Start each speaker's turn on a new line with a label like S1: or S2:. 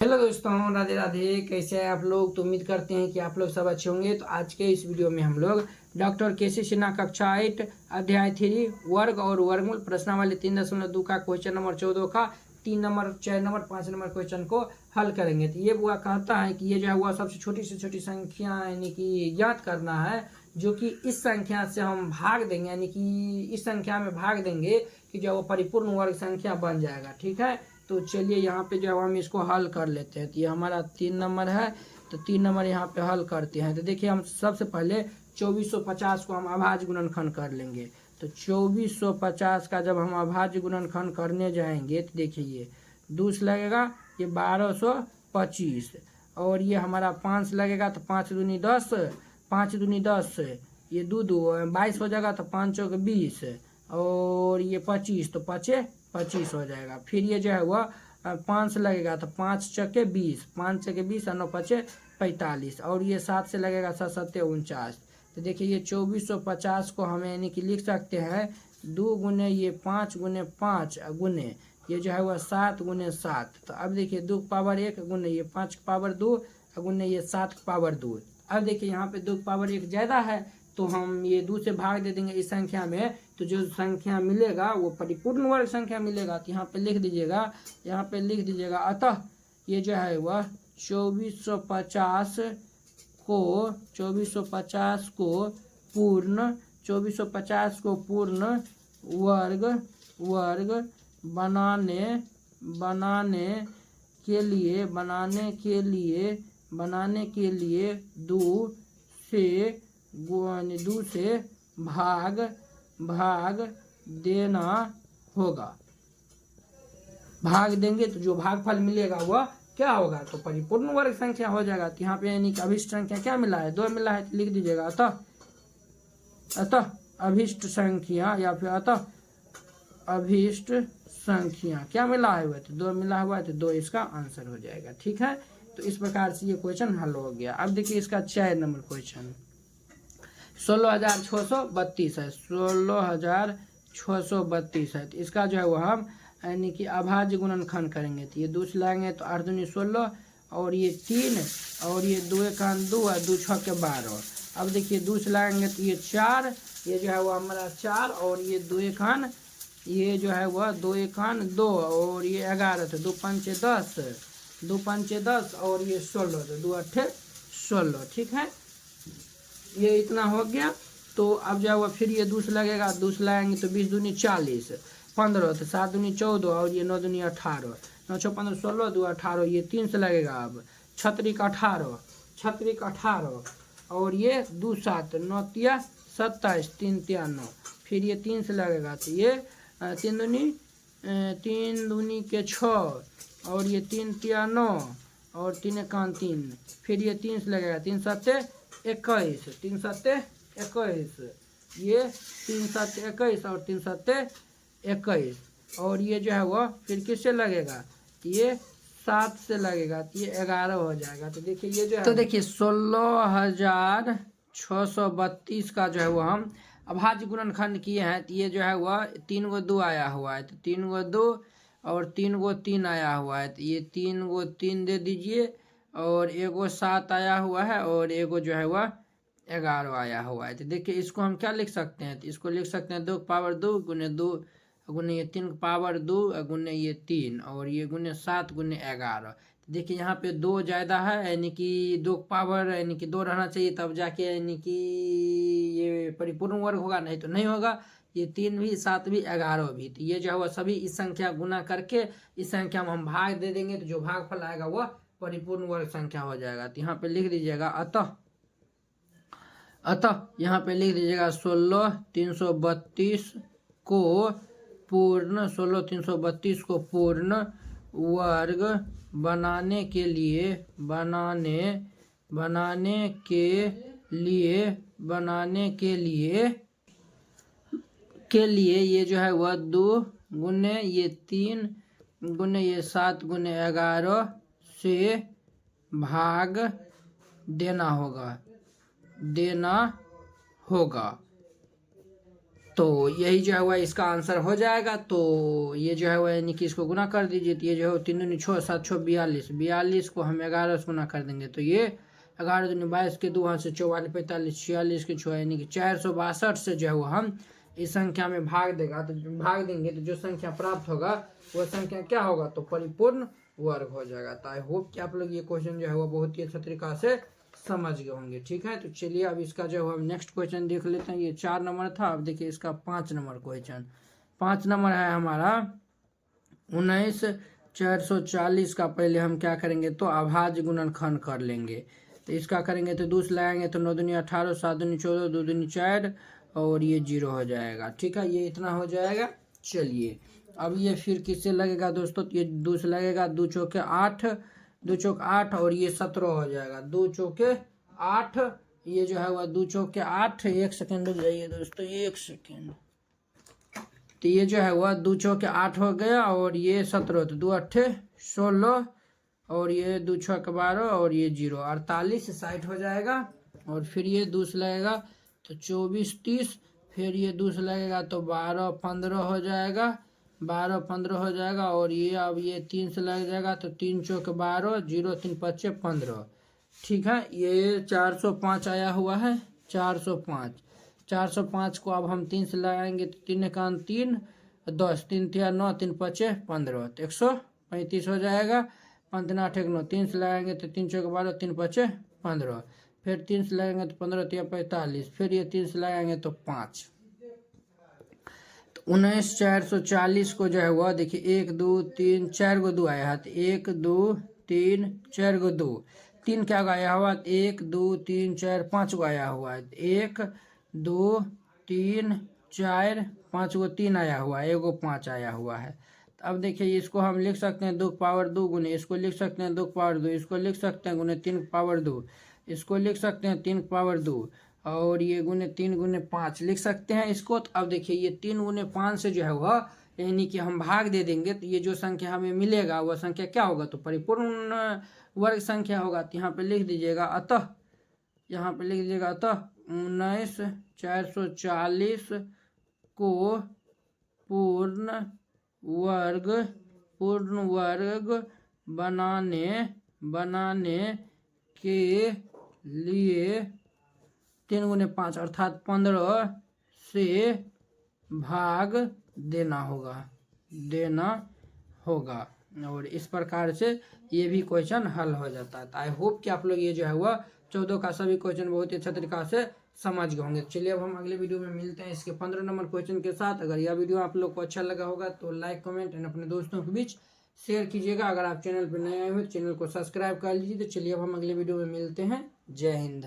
S1: Hello दोस्तों, राधे राधे। कैसे हैं आप लोग? तो उम्मीद करते हैं कि आप लोग सब अच्छे होंगे। तो आज के इस वीडियो में हम लोग डॉक्टर केसी सिन्हा कक्षा 8 अध्याय 3 वर्ग और वर्गमूल प्रश्नावली 3.2 का क्वेश्चन नंबर 14 का 3 नंबर 4 नंबर 5 नंबर क्वेश्चन को हल करेंगे। तो ये बुआ कहता है कि ये जो है वह सबसे छोटी से छोटी संख्या यानी कि ज्ञात करना है, जो कि इस संख्या से हम भाग देंगे, यानी कि इस संख्या में भाग देंगे कि जो वो परिपूर्ण वर्ग संख्या बन जाएगा। ठीक है, तो चलिए यहाँ पे जो हम इसको हल कर लेते हैं। तो ये हमारा 3 नंबर है, तो 3 नंबर यहाँ पे हल करते हैं। तो देखिए, हम सबसे पहले 2450 को हम अभाज्य गुणनखंड कर लेंगे। तो 2450 का जब हम अभाज्य गुणनखंड करने जाएंगे तो देखिए ये 2 से लगेगा, ये 1225, और ये हमारा 5 से लगेगा तो 5 दूनी 10, 5 दूनी 10, ये 2 22 हो जाएगा, तो 5 चौक 20, और ये 25, तो 25 हो जाएगा। फिर ये जो है वह 5 से लगेगा तो 5 चौके 20, 5 चौके 20 और 9 5 45, और ये 7 से लगेगा 7 7 49। तो देखिए ये 2450 को हमें यानी कि लिख सकते हैं 2 गुने ये 5 गुने 5 गुने ये जो है वह 7 गुने 7। तो अब देखिए 2 पावर 1 गुने ये 5 पावर 2 गुने ये 7 पावर 2। अब देखिए यहाँ पे 2 पावर 1 ज़्यादा है, तो हम ये 2 से भाग दे देंगे इस संख्या में, तो जो संख्या मिलेगा वो परिपूर्ण वर्ग संख्या मिलेगा। तो यहाँ पे लिख दीजिएगा, यहाँ पे लिख दीजिएगा, अतः ये जो है वह 2450 को पूर्ण वर्ग बनाने के लिए 2 से भाग देना होगा। भाग देंगे तो जो भागफल मिलेगा वह क्या होगा, तो परिपूर्ण वर्ग संख्या हो जाएगा। तो यहाँ पे यानी कि अभिष्ट संख्या क्या मिला है, 2 मिला है, तो लिख दीजिएगा अतः अभिष्ट संख्या, या फिर अतः अभिष्ट संख्या क्या मिला है, वह तो 2 मिला हुआ है, तो 2 इसका आंसर हो जाएगा। ठीक है, तो इस प्रकार से ये क्वेश्चन हल हो गया। अब देखिए इसका 4 नंबर क्वेश्चन 16,632 है, 16,632 है। तो इसका जो है वह हम यानी कि अभाज्य गुणनखंड करेंगे। तो ये 2 से लाएंगे तो 8 दूनी 16, और ये 3, और ये 2 1 2 और 2 6 के 12। अब देखिए 2 से लाएंगे तो ये 4, ये जो है वह हमारा 4, और ये 2 1 ये जो है वह 2 1 2, और ये 11, तो 2 5 10, 2 5 10, और ये 16, तो 2 8 16। ठीक है, ये इतना हो गया। तो अब जो है फिर ये 2 से लगेगा, 2 से लगाएंगे तो 20 दूनी 40, 15, तो 7 दूनी 14, और ये 9 दूनी 18, 9 6 15 16, 2 18, ये 3 से लगेगा। अब 6 18, 18, और ये 2 7, 9 तिया 27, 3 तिया 9, फिर ये 3 से लगेगा, तो ये 3 दूनी के 6, और ये 3 तिया 9, और 3 1 3, फिर ये 3 से लगेगा, 3 7 21, 3 7 21, ये 3 7 21, और 3 7 21, और ये जो है वह फिर किससे लगेगा, ये 7 से लगेगा, तो ये 11 हो जाएगा। तो देखिए ये जो है, तो देखिए 16,632 का जो है वह हम अभाज्य गुणनखंड किए हैं। तो ये जो है वह 3 गो 2 आया हुआ है, तो 3 गो 2 और 3 गो 3 आया हुआ है, तो ये 3 गो 3 दे दीजिए, और एगो 7 आया हुआ है, और एगो जो है वह 11 आया हुआ है। तो देखिए इसको हम क्या लिख सकते हैं, तो इसको लिख सकते हैं 2 पावर 2 गुने 2 गुने ये 3 पावर 2 गुने ये 3, और ये गुने 7 गुने 11। देखिए यहाँ पे 2 ज़्यादा है, यानी कि 2 पावर यानी कि 2 रहना चाहिए, तब जाके यानी कि ये परिपूर्ण वर्ग होगा, नहीं तो नहीं होगा। ये 3 भी 7 भी 11 भी, तो ये जो है वह सभी इस संख्या गुना करके इस संख्या में हम भाग दे देंगे, तो जो भागफल आएगा वह परिपूर्ण वर्ग संख्या हो जाएगा। तो यहाँ पे लिख दीजिएगा अतः यहाँ पे लिख दीजिएगा 16,332 को पूर्ण 16,332 को पूर्ण वर्ग बनाने के लिए ये जो है वह 2 गुने ये 3 गुने ये 7 गुने 11 से भाग देना होगा। तो यही जो है वह इसका आंसर हो जाएगा। तो ये जो है वह यानी कि इसको गुना कर दीजिए। तो ये जो है 3 दूनी 6 7 6 42, 42 को हम 11 से गुना कर देंगे। तो ये 11 दूनी 22 के 2 हाथ से 44 45 46 के 6 यानी कि 462 से जो है वो हम इस संख्या में भाग देगा। तो भाग देंगे तो जो संख्या प्राप्त होगा वह संख्या क्या होगा, तो परिपूर्ण वर्ग हो जाएगा। तो आई होप कि आप लोग ये क्वेश्चन जो है वो बहुत ही अच्छा तरीका से समझ गए होंगे। ठीक है, तो चलिए अब इसका जो है हम नेक्स्ट क्वेश्चन देख लेते हैं। ये 4 नंबर था, अब देखिए इसका 5 नंबर क्वेश्चन। 5 नंबर है हमारा 19,440 का। पहले हम क्या करेंगे, तो अभाज्य गुणनखंड कर लेंगे। तो इसका करेंगे तो 2 से लगाएंगे तो 9 दूनी 18, 7 दूनी 14, 2 दूनी 4 और ये 0 हो जाएगा। ठीक है, ये इतना हो जाएगा। चलिए अब ये फिर किससे लगेगा दोस्तों, तो ये 2 से लगेगा, 2 चौके 8, 2 चौक 8 और ये 17 हो जाएगा। 2 चौके 8, ये जो है वह 2 चौके 8, 1 सेकेंड रुक जाइए दोस्तों, 1 सेकेंड। तो ये जो है वह 2 चौके 8 हो गया और ये 17, तो 2 अट्ठे 16 और ये 2 छक 12 और ये 0, 48 60 हो जाएगा। और फिर ये 2 से लगेगा तो 24 30, फिर ये 2 से लगेगा तो 12 15 हो जाएगा, 12 15 हो जाएगा। और ये अब ये 3 से लग जाएगा तो 3 चौक 12, 0 3 5 15। ठीक है, ये 405 आया हुआ है, 405। 405 को अब हम 3 से लगाएंगे तो 3 एकान 3, 10, 3 तिया 9, 3 5 15, तो 135 हो जाएगा। 5 8 1 9, 3 से लगाएंगे तो 3 चौक 12, 3 5 15, फिर 3 से लगाएंगे तो 15 तिया 45, फिर ये 3 से लगाएंगे तो 5। 19,440 को जो है वह देखिए 1 2 3 4 गो 2 आया है, तो 1 2 3 4 गो 2, 3 क्या आया हुआ, 1 2 3 4 5 गो आया हुआ है। 1 2 3 4 5 गो 3 आया हुआ है, 1 गो 5 आया हुआ है। तो अब देखिए इसको हम लिख सकते हैं 2 पावर 2 गुने, इसको लिख सकते हैं 2 पावर 2, इसको लिख सकते हैं गुने 3 पावर 2, इसको लिख सकते हैं 3 पावर 2 और ये गुने 3 गुने 5 लिख सकते हैं इसको। तो अब देखिए ये 3 गुने 5 से जो है वह यानी कि हम भाग दे देंगे तो ये जो संख्या हमें मिलेगा वह संख्या क्या होगा, तो परिपूर्ण वर्ग संख्या होगा। तो यहाँ पे लिख दीजिएगा अतः, यहाँ पे लिख दीजिएगा अतः 19,440 को पूर्ण वर्ग बनाने के लिए 3 गुने 5 अर्थात 15 से भाग देना होगा। और इस प्रकार से ये भी क्वेश्चन हल हो जाता है। आई होप कि आप लोग ये जो है वह 14 का सभी क्वेश्चन बहुत ही अच्छा तरीका से समझ गए होंगे। चलिए अब हम अगले वीडियो में मिलते हैं इसके 15 नंबर क्वेश्चन के साथ। अगर यह वीडियो आप लोग को अच्छा लगा होगा तो लाइक कमेंट एंड अपने दोस्तों के बीच शेयर कीजिएगा। अगर आप चैनल पर नए आए हो तो चैनल को सब्सक्राइब कर लीजिए। तो चलिए अब हम अगले वीडियो में मिलते हैं। जय हिंद।